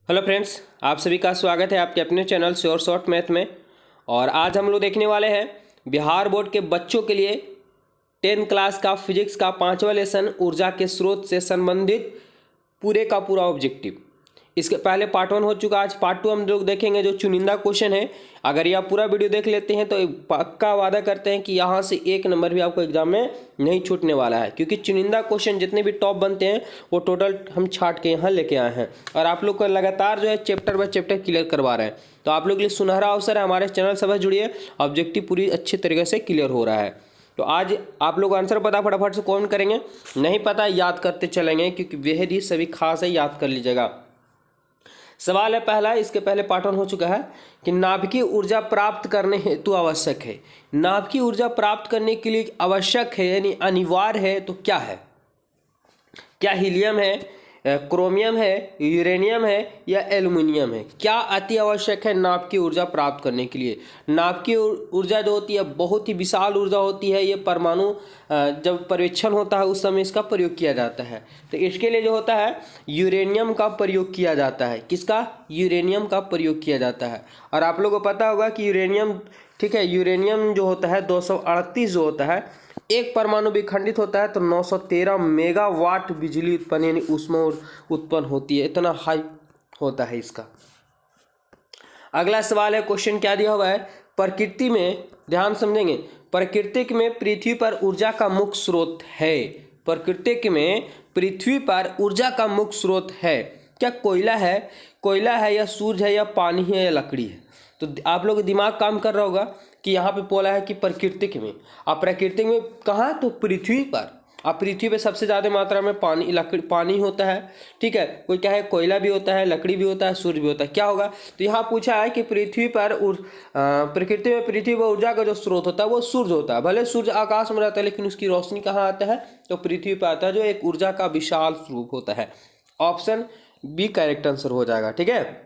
Hello friends, आप सभी का स्वागत है आपके अपने चैनल श्योर शॉर्ट मैथ में। और आज हम लोग देखने वाले हैं बिहार बोर्ड के बच्चों के लिए 10th क्लास का फिजिक्स का 5वां लेसन ऊर्जा के स्रोत से संबंधित पूरे का पूरा ऑब्जेक्टिव। इसके पहले पार्ट 1 हो चुका, आज पार्ट 2 हम लोग देखेंगे जो चुनिंदा क्वेश्चन है। अगर ये आप पूरा वीडियो देख लेते हैं तो पक्का वादा करते हैं कि यहाँ से 1 नंबर भी आपको एग्जाम में नहीं छूटने वाला है, क्योंकि चुनिंदा क्वेश्चन जितने भी टॉप बनते हैं वो टोटल हम छाट के यहाँ लेके आए हैं और आप लोग को लगातार जो है चैप्टर बाय चैप्टर क्लियर करवा रहे हैं। तो आप लोग के लिए सुनहरा अवसर है, हमारे चैनल से बस जुड़िए, ऑब्जेक्टिव पूरी अच्छी तरीके से क्लियर हो रहा है। तो आज आप लोग आंसर पता फटाफट से कमेंट करेंगे, नहीं पता याद करते चलेंगे क्योंकि बेहद ही सभी खास है, याद कर लीजिएगा। सवाल है पहला, इसके पहले पार्ट 1 हो चुका है कि नाभिकीय ऊर्जा प्राप्त करने हेतु आवश्यक है। नाभिकीय ऊर्जा प्राप्त करने के लिए आवश्यक है यानी अनिवार्य है तो क्या है? क्या हीलियम है, क्रोमियम है, यूरेनियम है या एल्युमिनियम है? क्या अति आवश्यक है नाभिकीय ऊर्जा प्राप्त करने के लिए? नाभिकीय ऊर्जा जो होती है बहुत ही विशाल ऊर्जा होती है। ये परमाणु जब परीक्षण होता है उस समय इसका प्रयोग किया जाता है। तो इसके लिए जो होता है यूरेनियम का प्रयोग किया जाता है। किसका? यूरेनियम का प्रयोग किया जाता है। और आप लोगों को पता होगा कि यूरेनियम, ठीक है, यूरेनियम जो होता है 238 जो होता है, एक परमाणु विखंडित होता है तो 913 मेगावाट बिजली उत्पन्न यानी ऊष्मा उत्पन्न होती है। इतना हाई होता है इसका। अगला सवाल है, क्वेश्चन क्या दिया हुआ है? प्रकृति में, ध्यान समझेंगे, प्रकृति में पृथ्वी पर ऊर्जा का मुख्य स्रोत है। प्रकृति में पृथ्वी पर ऊर्जा का मुख्य स्रोत है। क्या कोयला है, या सूरज है या पानी है या लकड़ी है? तो आप लोग दिमाग काम कर रहा होगा कि यहाँ पे बोला है कि प्राकृतिक में। अब प्राकृतिक में कहाँ? तो पृथ्वी पर। अब पृथ्वी पे सबसे ज़्यादा मात्रा में पानी होता है, ठीक है। कोई क्या है, कोयला भी होता है, लकड़ी भी होता है, सूर्य भी होता है। क्या होगा? तो यहाँ पूछा है कि पृथ्वी पर प्रकृति में पृथ्वी पर ऊर्जा का जो स्रोत होता है वो सूर्य होता है। भले सूर्य आकाश में रहता है लेकिन उसकी रोशनी कहाँ आता है? तो पृथ्वी पर आता है, जो एक ऊर्जा का विशाल स्वरूप होता है। ऑप्शन बी करेक्ट आंसर हो जाएगा, ठीक है।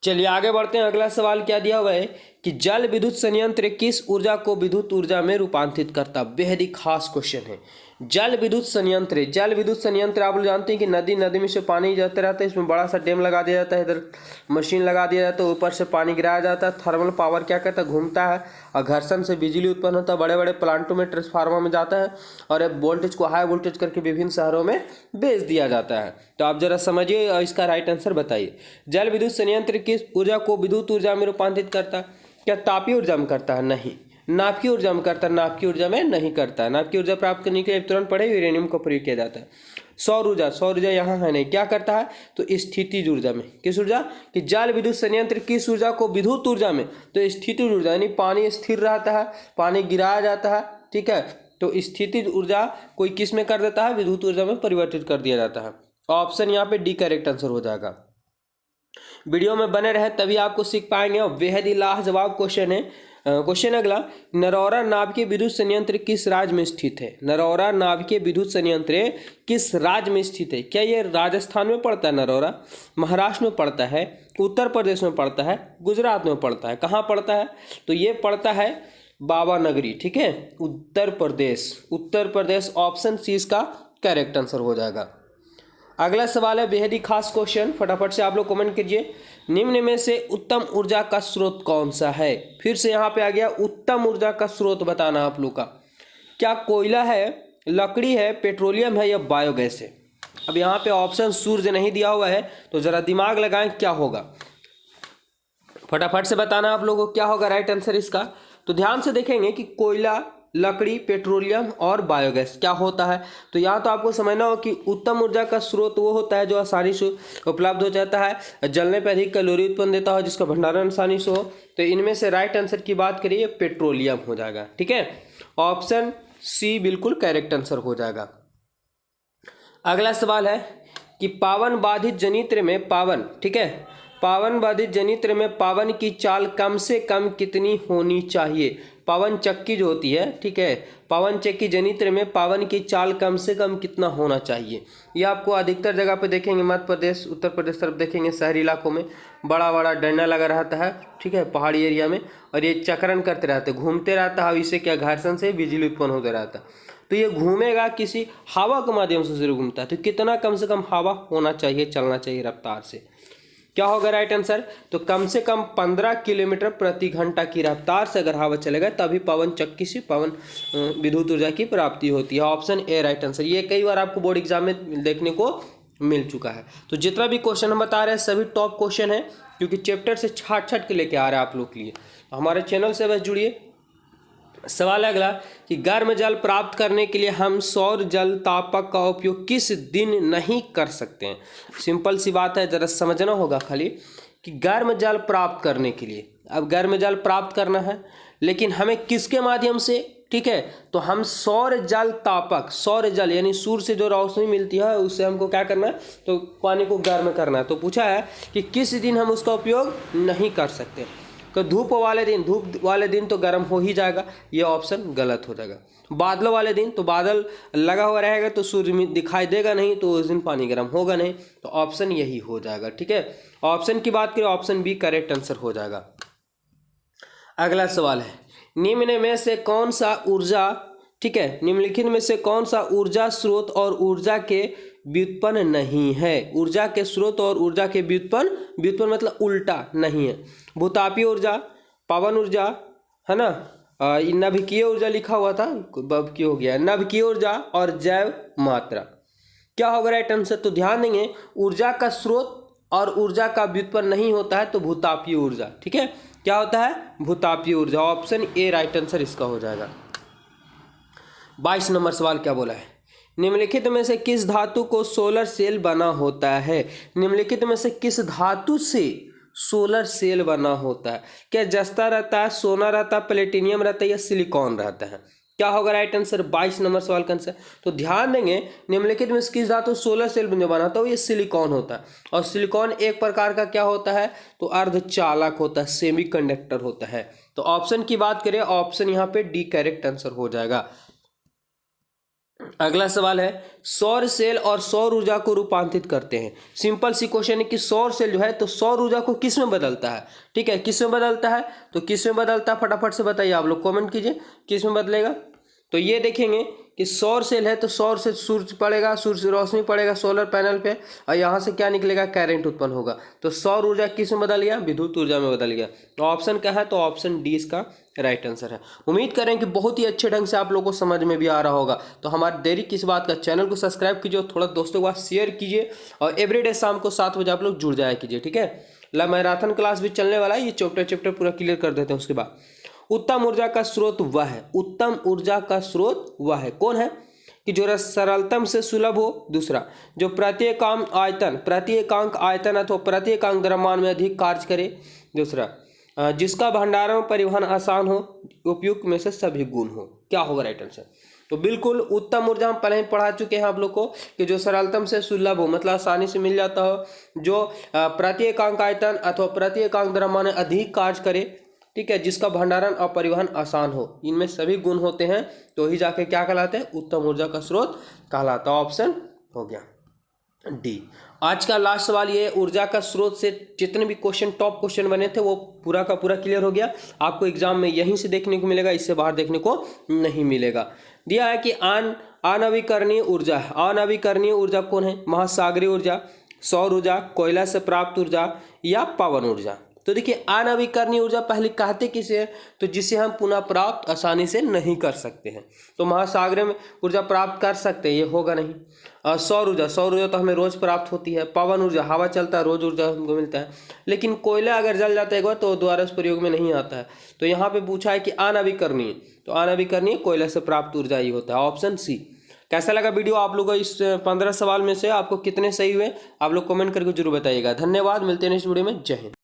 चलिए आगे बढ़ते हैं। अगला सवाल क्या दिया हुआ है कि जल विद्युत संयंत्र किस ऊर्जा को विद्युत ऊर्जा में रूपांतरित करता? बेहद ही खास क्वेश्चन है। जल विद्युत संयंत्र आप लोग जानते हैं कि नदी में से पानी जाते रहता है, इसमें बड़ा सा डैम लगा दिया जाता है, इधर मशीन लगा दिया जाता है, ऊपर से पानी गिराया जाता है। थर्मल पावर क्या करता है? घूमता है और घर्षण से बिजली उत्पन्न होता है। बड़े बड़े प्लांटों में, ट्रांसफार्मर में जाता है और वोल्टेज को हाई वोल्टेज करके विभिन्न शहरों में बेच दिया जाता है। तो आप जरा समझिए और इसका राइट आंसर बताइए। जल विद्युत संयंत्र किस ऊर्जा को विद्युत ऊर्जा में रूपांतरित करता है? क्या तापीय ऊर्जा में करता है? नहीं। नाभिकीय ऊर्जा में करता है? नाभिकीय ऊर्जा में नहीं करता है। नाभिकीय ऊर्जा प्राप्त करने के लिए तुरंत पढ़े यूरेनियम का प्रयोग किया जाता है। सौर ऊर्जा यहाँ है नहीं। क्या करता है? तो स्थितिज ऊर्जा में। किस ऊर्जा? कि जल विद्युत संयंत्र किस ऊर्जा को विद्युत ऊर्जा में? तो स्थितिज ऊर्जा यानी पानी स्थिर रहता है, पानी गिराया जाता है, ठीक है। तो स्थितिज ऊर्जा कोई किस में कर देता है? विद्युत ऊर्जा में परिवर्तित कर दिया जाता है। ऑप्शन यहाँ पे डी करेक्ट आंसर हो जाएगा। वीडियो में बने रहे तभी आपको सीख पाएंगे और बेहद ही लाजवाब क्वेश्चन है। क्वेश्चन अगला, नरौरा नाभिकीय विद्युत संयंत्र किस राज्य में स्थित है? नरौरा नाभिकीय विद्युत संयंत्र किस राज्य में स्थित है? क्या ये राजस्थान में पड़ता है नरौरा? महाराष्ट्र में पड़ता है? उत्तर प्रदेश में पड़ता है? गुजरात में पड़ता है? कहाँ पड़ता है? तो ये पड़ता है बाबा नगरी, ठीक है, उत्तर प्रदेश। ऑप्शन सी इसका करेक्ट आंसर हो जाएगा। अगला सवाल है बेहद ही खास क्वेश्चन, फटाफट से आप लोग कमेंट कीजिए। निम्न में से उत्तम ऊर्जा का स्रोत कौन सा है? फिर से यहाँ पे आ गया उत्तम ऊर्जा का स्रोत बताना आप लोग का। क्या कोयला है, लकड़ी है, पेट्रोलियम है या बायोगैस है? अब यहाँ पे ऑप्शन सूर्य नहीं दिया हुआ है तो जरा दिमाग लगाएं क्या होगा, फटाफट से बताना आप लोगों को क्या होगा राइट आंसर इसका। तो ध्यान से देखेंगे कि कोयला, लकड़ी, पेट्रोलियम और बायोगैस क्या होता है। तो यहाँ तो आपको समझना हो कि उत्तम ऊर्जा का स्रोत वो होता है जो आसानी से उपलब्ध हो जाता है, जलने पर अधिक कैलोरी उत्पन्न देता हो, जिसका भंडारण आसानी से हो। तो इनमें से राइट आंसर की बात करिए पेट्रोलियम हो जाएगा, ठीक है। ऑप्शन सी बिल्कुल करेक्ट आंसर हो जाएगा। अगला सवाल है कि पावन बाधित जनित्र में पावन, ठीक है, पावन बाधित जनित्र में पावन की चाल कम से कम कितनी होनी चाहिए? पवन चक्की जो होती है, ठीक है, पवन चक्की जनित्र में पावन की चाल कम से कम कितना होना चाहिए? ये आपको अधिकतर जगह पे देखेंगे, मध्य प्रदेश, उत्तर प्रदेश तरफ देखेंगे, शहरी इलाकों में बड़ा बड़ा डंडा लगा रहता है, ठीक है, पहाड़ी एरिया में, और ये चक्रण करते रहते, घूमते रहता है, इससे क्या घर्षण से बिजली उत्पन्न होते रहता है। तो ये घूमेगा किसी हवा के माध्यम से सूर्य घूमता है, तो कितना कम से कम हवा होना चाहिए, चलना चाहिए रफ्तार से। क्या होगा राइट आंसर? तो कम से कम 15 किलोमीटर प्रति घंटा की रफ्तार से अगर हवा चलेगा तभी पवन चक्की से पवन विद्युत ऊर्जा की प्राप्ति होती है। Option A right answer. ये कई बार आपको बोर्ड एग्जाम में देखने को मिल चुका है। तो जितना भी क्वेश्चन हम बता रहे हैं सभी टॉप क्वेश्चन है, क्योंकि चैप्टर से छाट के लेके आ रहे हैं आप लोग के लिए। तो हमारे चैनल से बस जुड़िए। सवाल है अगला कि गर्म जल प्राप्त करने के लिए हम सौर जल तापक का उपयोग किस दिन नहीं कर सकते हैं? सिंपल सी बात है, जरा समझना होगा खाली कि गर्म जल प्राप्त करने के लिए, अब गर्म जल प्राप्त करना है लेकिन हमें किसके माध्यम से, ठीक है, तो हम सौर जल तापक, सौर जल यानी सूर्य से जो रोशनी मिलती है उससे हमको क्या करना है, तो पानी को गर्म करना है। तो पूछा है कि किस दिन हम उसका उपयोग नहीं कर सकते, तो धूप वाले दिन तो गर्म हो ही जाएगा, ये ऑप्शन गलत हो जाएगा। बादलों वाले दिन, तो बादल लगा हुआ रहेगा तो सूर्य में दिखाई देगा नहीं, तो उस दिन पानी गर्म होगा नहीं, तो ऑप्शन यही हो जाएगा। ठीक है, ऑप्शन की बात करें ऑप्शन बी करेक्ट आंसर हो जाएगा। अगला सवाल है, निम्न में से कौन सा ऊर्जा, ठीक है, निम्नलिखित में से कौन सा ऊर्जा स्रोत और ऊर्जा के व्युत्पन्न नहीं है? ऊर्जा के स्रोत और ऊर्जा के व्युत्पन्न मतलब उल्टा नहीं है। भूतापीय ऊर्जा, पवन ऊर्जा, है ना, नाभिकीय ऊर्जा लिखा हुआ था, की हो गया, नाभिकीय ऊर्जा और जैव मात्रा। क्या होगा राइट आंसर? तो ध्यान देंगे, ऊर्जा का स्रोत और ऊर्जा का व्युत्पन्न नहीं होता है तो भूतापीय ऊर्जा, ठीक है, क्या होता है? भूतापीय ऊर्जा। ऑप्शन ए राइट आंसर इसका हो जाएगा। 22 नंबर सवाल क्या बोला है, निम्नलिखित में से किस धातु को सोलर सेल बना होता है? निम्नलिखित में से किस धातु से सोलर सेल बना होता है? क्या जस्ता रहता है, सोना रहता है, प्लेटिनियम रहता है या सिलिकॉन रहता है? क्या होगा राइट आंसर? 22 नंबर सवाल का आंसर। तो ध्यान देंगे, निम्नलिखित में किस धातु सोलर सेल जो बनाता है ये सिलिकॉन होता है, और सिलिकॉन एक प्रकार का क्या होता है, तो अर्धचालक होता है, सेमीकंडक्टर होता है। तो ऑप्शन की बात करें, ऑप्शन यहाँ पे डी करेक्ट आंसर हो जाएगा। अगला सवाल है, सौर सेल और सौर ऊर्जा को रूपांतरित करते हैं। सिंपल सी क्वेश्चन है कि सौर सेल जो है तो सौर ऊर्जा को किस में बदलता है, ठीक है, किस में बदलता है, तो किस में बदलता है फटाफट से बताइए, आप लोग कमेंट कीजिए किस में बदलेगा। तो ये देखेंगे कि सौर सेल है तो सौर से सूर्य पड़ेगा, सूर्य से रोशनी पड़ेगा सोलर पैनल पे, और यहाँ से क्या निकलेगा, करंट उत्पन्न होगा। तो सौर ऊर्जा किस में बदल गया, विद्युत ऊर्जा में बदल गया। तो ऑप्शन क्या है, तो ऑप्शन डी इसका राइट आंसर है। उम्मीद करें कि बहुत ही अच्छे ढंग से आप लोगों को समझ में भी आ रहा होगा। तो हमारी देरी किस बात का, चैनल को सब्सक्राइब कीजिए, थोड़ा दोस्तों के पास शेयर कीजिए, और एवरीडे शाम को 7 बजे आप लोग जुड़ जाया कीजिए, ठीक है। मैराथन क्लास भी चलने वाला है, ये चैप्टर पूरा क्लियर कर देते हैं। उसके बाद उत्तम ऊर्जा का स्रोत वह है, उत्तम ऊर्जा का स्रोत वह है, कौन है, कि जो सरलतम से सुलभ हो, दूसरा जो प्रत्येकांक आयतन अथवा प्रत्येकांक द्रव्यमान में अधिक कार्य करे, दूसरा जिसका भंडारण परिवहन आसान हो, उपयुक्त में से सभी गुण हो। क्या होगा राइट आंसर? तो बिल्कुल उत्तम ऊर्जा हम पहले ही पढ़ा चुके हैं आप लोग को कि जो सरलतम से सुलभ हो मतलब आसानी से मिल जाता हो, जो प्रत्येकांक आयतन अथवा प्रत्येकांक द्रव्यमान में अधिक कार्य करे, ठीक है, जिसका भंडारण और परिवहन आसान हो, इनमें सभी गुण होते हैं, तो ही जाके क्या कहलाते हैं, उत्तम ऊर्जा का स्रोत कहलाता है। ऑप्शन हो गया डी। आज का लास्ट सवाल ये, ऊर्जा का स्रोत से जितने भी क्वेश्चन टॉप क्वेश्चन बने थे वो पूरा का पूरा क्लियर हो गया। आपको एग्जाम में यहीं से देखने को मिलेगा, इससे बाहर देखने को नहीं मिलेगा। दिया है कि अनवीकरणीय ऊर्जा है, अनवीकरणीय ऊर्जा कौन है, महासागरीय ऊर्जा, सौर ऊर्जा, कोयला से प्राप्त ऊर्जा या पवन ऊर्जा। तो देखिए अनवीकरणीय ऊर्जा पहले कहते किसे हैं, तो जिसे हम पुनः प्राप्त आसानी से नहीं कर सकते हैं, तो महासागरीय में ऊर्जा प्राप्त कर सकते हैं, ये होगा नहीं। सौर ऊर्जा तो हमें रोज प्राप्त होती है। पवन ऊर्जा हवा चलता है, रोज ऊर्जा हमको मिलता है। लेकिन कोयला अगर जल जाता है एक बार तो दोबारा उस प्रयोग में नहीं आता है। तो यहाँ पे पूछा है कि अनवीकरणीय, तो अनवीकरणीय कोयला से प्राप्त ऊर्जा ही होता है, ऑप्शन सी। कैसा लगा वीडियो आप लोगों को, इस 15 सवाल में से आपको कितने सही हुए आप लोग कमेंट करके जरूर बताइएगा। धन्यवाद, मिलते हैं नेक्स्ट वीडियो में। जय हिंद।